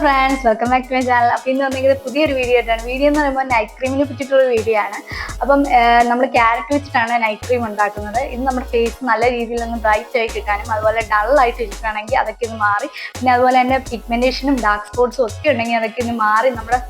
Friends, welcome back to my channel. അപ്പോൾ ഇന്ന് വന്നിരിക്കുന്നത് പുതിയൊരു വീഡിയോ ആയിട്ടാണ്. വീഡിയോ എന്ന് പറയുമ്പോൾ നൈറ്റ് ക്രീമിനെ പറ്റിയിട്ടുള്ള വീഡിയോ ആണ്. അപ്പം നമ്മൾ ക്യാരറ്റ് വെച്ചിട്ടാണ് നൈറ്റ് ക്രീം ഉണ്ടാക്കുന്നത്. ഇത് നമ്മുടെ ഫേസ് നല്ല രീതിയിൽ ഒന്ന് ബ്രൈറ്റ് ആയി കിട്ടാനും അതുപോലെ ഡള്ളായിട്ട് ഇരിക്കുകയാണെങ്കിൽ അതൊക്കെ ഒന്ന് മാറി, പിന്നെ അതുപോലെ തന്നെ പിഗ്മെന്റേഷനും ഡാർക്ക് സ്പോട്ട്സും ഒക്കെ ഉണ്ടെങ്കിൽ അതൊക്കെ ഒന്ന് മാറി നമ്മുടെ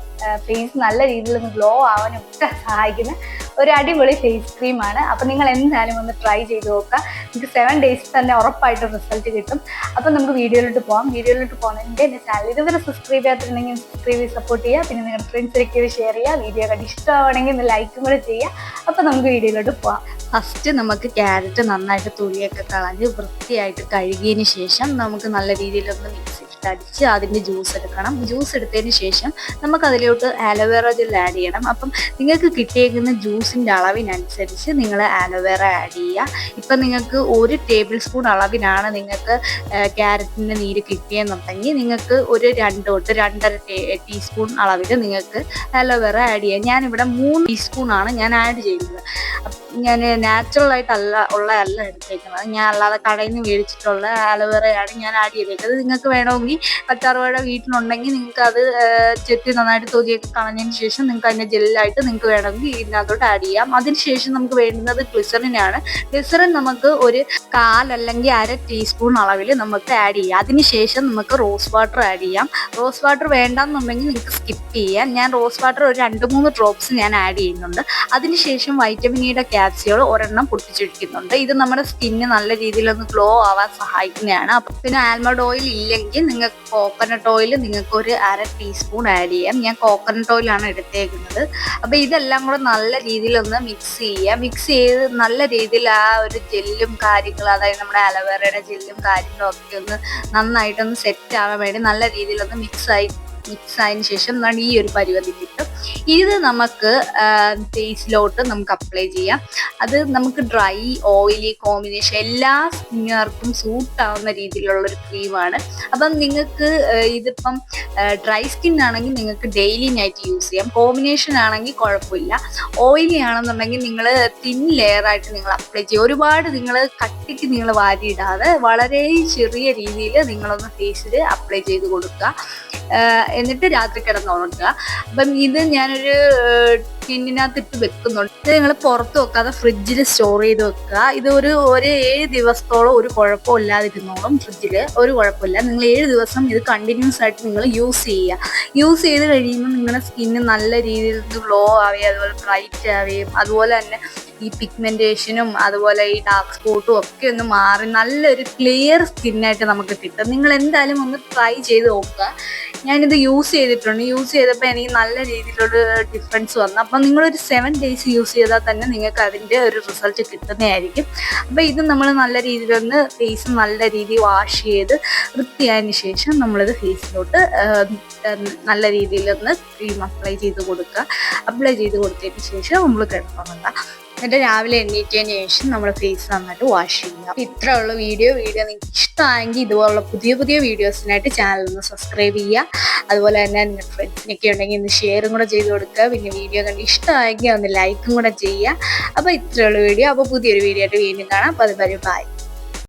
ഫേസ് നല്ല രീതിയിൽ ഒന്ന് ഗ്ലോ ആവാനും ഒക്കെ സഹായിക്കുന്ന ഒരു അടിപൊളി ഫേസ് ക്രീമാണ്. അപ്പം നിങ്ങൾ എന്തായാലും ഒന്ന് ട്രൈ ചെയ്ത് നോക്കുക. നിങ്ങൾക്ക് 7 days തന്നെ ഉറപ്പായിട്ടും റിസൾട്ട് കിട്ടും. അപ്പം നമുക്ക് വീഡിയോയിലോട്ട് പോകാം. വീഡിയോയിലോട്ട് പോകുന്നതിൻ്റെ എൻ്റെ ചാനൽ ഇതുവരെ സബ്സ്ക്രൈബ് ചെയ്യാത്തിട്ടുണ്ടെങ്കിൽ സബ്സ്ക്രൈബ് ചെയ്ത് സപ്പോർട്ട് ചെയ്യുക. പിന്നെ നിങ്ങളുടെ ഫ്രണ്ട്സിലേക്ക് ഷെയർ ചെയ്യുക. വീഡിയോ കണ്ട് ഇഷ്ടമാണെങ്കിൽ ഒന്ന് ലൈക്കും കൂടെ ചെയ്യുക. അപ്പം നമുക്ക് വീഡിയോയിലോട്ട് പോകാം. ഫസ്റ്റ് നമുക്ക് ക്യാരറ്റ് നന്നായിട്ട് തൊലിയൊക്കെ കളഞ്ഞ് വൃത്തിയായിട്ട് കഴുകിയതിന് ശേഷം നമുക്ക് നല്ല രീതിയിലൊന്ന് മിക്സിയിലിട്ട് അടിച്ച് അതിൻ്റെ ജ്യൂസ് എടുക്കണം. ജ്യൂസ് എടുത്തതിന് ശേഷം നമുക്ക് അതിലോട്ട് ആലോവേറ ജെൽ ആഡ് ചെയ്യണം. അപ്പം നിങ്ങൾക്ക് കിട്ടിയേക്കുന്ന ജ്യൂസിൻ്റെ അളവിനനുസരിച്ച് നിങ്ങൾ ആലോവേറ ആഡ് ചെയ്യുക. ഇപ്പം നിങ്ങൾക്ക് 1 ടേബിൾ സ്പൂൺ അളവിനാണ് നിങ്ങൾക്ക് ക്യാരറ്റിൻ്റെ നീര് കിട്ടിയെന്നുണ്ടെങ്കിൽ നിങ്ങൾക്ക് ഒരു 2 തൊട്ട് 2.5 ടീസ്പൂൺ അളവിൽ നിങ്ങൾക്ക് ആലോവേറ ആഡ് ചെയ്യാം. ഞാനിവിടെ 3 ടീസ്പൂണാണ് ഞാൻ ആഡ് ചെയ്യുന്നത്. ഞാൻ നാച്ചുറലായിട്ടല്ല ഉള്ളതല്ല എടുത്തേക്കുന്നത്. ഞാൻ അല്ലാതെ കടയിൽ നിന്ന് മേടിച്ചിട്ടുള്ള ആലോവേറയാണ് ഞാൻ ആഡ് ചെയ്തേക്കുന്നത്. നിങ്ങൾക്ക് വേണമെങ്കിൽ കറ്റാർവാഴ വീട്ടിലുണ്ടെങ്കിൽ നിങ്ങൾക്ക് അത് ചെത്തി നന്നായിട്ട് തൊലിയൊക്കെ കളഞ്ഞതിന് ശേഷം നിങ്ങൾക്ക് അതിൻ്റെ ജെല്ലായിട്ട് നിങ്ങൾക്ക് വേണമെങ്കിൽ ഇതിനകത്തോട്ട് ആഡ് ചെയ്യാം. അതിനുശേഷം നമുക്ക് വേണ്ടുന്നത് ഗ്ലിസറിനാണ്. ഗ്ലിസറിൻ നമുക്ക് ഒരു 1/4 അല്ലെങ്കിൽ 1/2 ടീസ്പൂൺ അളവിൽ നമുക്ക് ആഡ് ചെയ്യാം. അതിനുശേഷം നമുക്ക് റോസ് വാട്ടർ ആഡ് ചെയ്യാം. റോസ് വാട്ടർ വേണ്ടെന്നുണ്ടെങ്കിൽ നിങ്ങൾക്ക് സ്കിപ്പ് ചെയ്യാം. ഞാൻ റോസ് വാട്ടർ ഒരു 2-3 ഡ്രോപ്സ് ഞാൻ ആഡ് ചെയ്യുന്നുണ്ട്. അതിനുശേഷം വൈറ്റമിൻ ഇയുടെ ക്യാപ്സ്യൂൾ ഒരെണ്ണം പൊട്ടിച്ചൊഴിക്കുന്നുണ്ട്. ഇത് നമ്മുടെ സ്കിന്ന് നല്ല രീതിയിലൊന്ന് ഗ്ലോ ആവാൻ സഹായിക്കുന്നതാണ്. അപ്പം പിന്നെ ആൽമണ്ട് ഓയിൽ ഇല്ലെങ്കിൽ നിങ്ങൾക്ക് കോക്കനട്ട് ഓയിൽ നിങ്ങൾക്ക് ഒരു 1/2 ടീസ്പൂൺ ആഡ് ചെയ്യാം. ഞാൻ കോക്കനട്ട് ഓയിലാണ് എടുത്തേക്കുന്നത്. അപ്പോൾ ഇതെല്ലാം കൂടെ നല്ല രീതിയിലൊന്ന് മിക്സ് ചെയ്യുക. മിക്സ് ചെയ്ത് നല്ല രീതിയിൽ ആ ഒരു ജെല്ലും കാര്യങ്ങളും, അതായത് നമ്മുടെ അലോവേറയുടെ ജെല്ലും കാര്യങ്ങളും ഒക്കെ ഒന്ന് നന്നായിട്ടൊന്ന് സെറ്റ് ആവാൻ വേണ്ടി നല്ല രീതിയിലൊന്ന് മിക്സ് ആയതിനു ശേഷം ഈ ഒരു പരുവത്തിൽ കിട്ടും. ഇത് നമുക്ക് ഫേസിലോട്ട് നമുക്ക് അപ്ലൈ ചെയ്യാം. അത് നമുക്ക് ഡ്രൈ ഓയിലി കോമ്പിനേഷൻ എല്ലാ സ്കിന്നുകാർക്കും സൂട്ടാവുന്ന രീതിയിലുള്ളൊരു ക്രീമാണ്. അപ്പം നിങ്ങൾക്ക് ഇതിപ്പം ഡ്രൈ സ്കിൻ ആണെങ്കിൽ നിങ്ങൾക്ക് ഡെയിലി നൈറ്റ് യൂസ് ചെയ്യാം. കോമ്പിനേഷൻ ആണെങ്കിൽ കുഴപ്പമില്ല. ഓയിലി ആണെന്നുണ്ടെങ്കിൽ നിങ്ങൾ തിൻ ലെയറായിട്ട് നിങ്ങൾ അപ്ലൈ ചെയ്യുക. ഒരുപാട് നിങ്ങൾ കട്ടിക്ക് നിങ്ങൾ വാരിയിടാതെ വളരെ ചെറിയ രീതിയിൽ നിങ്ങളൊന്ന് ഫേസിൽ അപ്ലൈ ചെയ്ത് കൊടുക്കുക. എന്നിട്ട് രാത്രി കിടന്നുറങ്ങുക. അപ്പം ഇത് ഞാനൊരു ടിന്നിനകത്ത് ഇട്ട് വെക്കുന്നുണ്ട്. ഇത് നിങ്ങൾ പുറത്ത് വെക്കാതെ ഫ്രിഡ്ജിൽ സ്റ്റോർ ചെയ്ത് വെക്കുക. ഇത് ഒരു 7 ദിവസത്തോളം ഒരു കുഴപ്പമില്ലാതിരുന്നോളും. ഫ്രിഡ്ജിൽ ഒരു കുഴപ്പമില്ല. നിങ്ങൾ 7 ദിവസം ഇത് കണ്ടിന്യൂസ് ആയിട്ട് നിങ്ങൾ യൂസ് ചെയ്യുക. യൂസ് ചെയ്ത് കഴിയുമ്പോൾ നിങ്ങളുടെ സ്കിന്ന് നല്ല രീതിയിൽ ഗ്ലോ ആവുകയും അതുപോലെ ബ്രൈറ്റ് ആവുകയും അതുപോലെ തന്നെ ഈ പിഗ്മെന്റേഷനും അതുപോലെ ഈ ഡാർക്ക് സ്പോട്ടും ഒക്കെ ഒന്ന് മാറി നല്ലൊരു ക്ലിയർ സ്കിന്നായിട്ട് നമുക്ക് കിട്ടും. നിങ്ങൾ എന്തായാലും ഒന്ന് ട്രൈ ചെയ്ത് നോക്കുക. ഞാനിത് യൂസ് ചെയ്തിട്ടുണ്ട്. യൂസ് ചെയ്തപ്പോൾ എനിക്ക് നല്ല രീതിയിലൊരു ഡിഫറൻസ് വന്നു. അപ്പം നിങ്ങളൊരു 7 days യൂസ് ചെയ്താൽ തന്നെ നിങ്ങൾക്ക് അതിൻ്റെ ഒരു റിസൾട്ട് കിട്ടുന്നതായിരിക്കും. അപ്പോൾ ഇത് നമ്മൾ നല്ല രീതിയിലൊന്ന് ഫേസ് നല്ല രീതിയിൽ വാഷ് ചെയ്ത് വൃത്തിയായതിന് ശേഷം നമ്മളിത് ഫേസിലോട്ട് നല്ല രീതിയിലൊന്ന് ക്രീം അപ്ലൈ ചെയ്ത് കൊടുക്കുക. അപ്ലൈ ചെയ്ത് കൊടുത്തതിന് ശേഷം നമ്മൾ കിടന്നുറങ്ങുക. എന്നിട്ട് രാവിലെ എണ്ണീറ്റതിന് ശേഷം നമ്മൾ ഫേസ് നന്നായിട്ട് വാഷ് ചെയ്യുക. ഇത്രയുള്ള വീഡിയോ നിങ്ങൾക്ക് ഇഷ്ടമായെങ്കിൽ ഇതുപോലുള്ള പുതിയ വീഡിയോസിനായിട്ട് ചാനൽ ഒന്ന് സബ്സ്ക്രൈബ് ചെയ്യുക. അതുപോലെ തന്നെ നിങ്ങളുടെ ഫ്രണ്ട്സിനൊക്കെ ഉണ്ടെങ്കിൽ ഒന്ന് ഷെയറും കൂടെ ചെയ്ത് കൊടുക്കുക. പിന്നെ വീഡിയോ കണ്ട് ഇഷ്ടമായെങ്കിൽ ഒന്ന് ലൈക്കും കൂടെ ചെയ്യുക. അപ്പോൾ ഇത്രയുള്ള വീഡിയോ. അപ്പോൾ പുതിയൊരു വീഡിയോ ആയിട്ട് വീണ്ടും കാണാം. അപ്പോൾ അത് ബൈ.